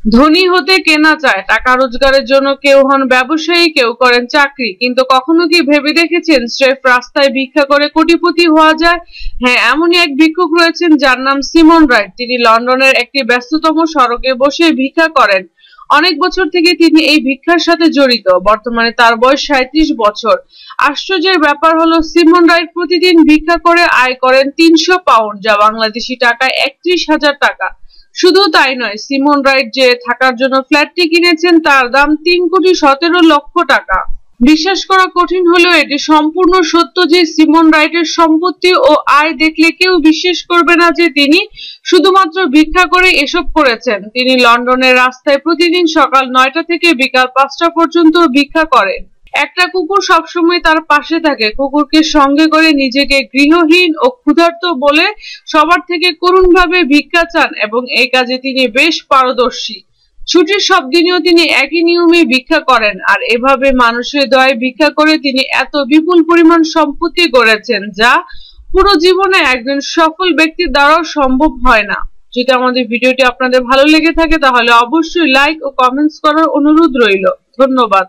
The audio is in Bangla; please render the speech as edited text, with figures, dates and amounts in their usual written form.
ধনী হতে কেনা চায়, টাকা রোজগারের জন্য কেউ হন ব্যবসায়ী, কেউ করেন চাকরি, কিন্তু কখনো কি ভেবে দেখেছেন স্রেফ রাস্তায় ভিক্ষা করে কোটিপতি হওয়া যায়? হ্যাঁ, এমনই এক ভিক্ষুক রয়েছেন যার নাম সিমন রাইট। তিনি লন্ডনের একটি ব্যস্ততম সড়কে বসে ভিক্ষা করেন। অনেক বছর থেকে তিনি এই ভিক্ষার সাথে জড়িত। বর্তমানে তার বয়স 37 বছর। আশ্চর্যের ব্যাপার হলো সিমন রাইট প্রতিদিন ভিক্ষা করে আয় করেন 300 পাউন্ড, যা বাংলাদেশি টাকায় 31,000 টাকা। শুধু তাই নয়, সিমন রাইট যে থাকার জন্য ফ্ল্যাটটি কিনেছেন তার দাম 3,17,00,000 টাকা। বিশ্বাস করা কঠিন হলেও এটি সম্পূর্ণ সত্য যে সিমন রাইটের সম্পত্তি ও আয় দেখলে কেউ বিশ্বাস করবে না যে তিনি শুধুমাত্র ভিক্ষা করে এসব করেছেন। তিনি লন্ডনের রাস্তায় প্রতিদিন সকাল 9টা থেকে বিকাল 5টা পর্যন্ত ভিক্ষা করেন। একটা কুকুর সবসময় তার পাশে থাকে। কুকুরকে সঙ্গে করে নিজেকে গৃহহীন ও ক্ষুধার্ত বলে সবার থেকে করুণভাবে ভিক্ষা চান এবং এই কাজে তিনি বেশ পারদর্শী। ছুটির সব দিনেও তিনি একই নিয়মে ভিক্ষা করেন, আর এভাবে মানুষের দয়ায় ভিক্ষা করে তিনি এত বিপুল পরিমাণ সম্পত্তি গড়েছেন যা পুরো জীবনে একজন সফল ব্যক্তির দ্বারাও সম্ভব হয় না। যদি আমাদের ভিডিওটি আপনাদের ভালো লেগে থাকে তাহলে অবশ্যই লাইক ও কমেন্টস করার অনুরোধ রইল। ধন্যবাদ।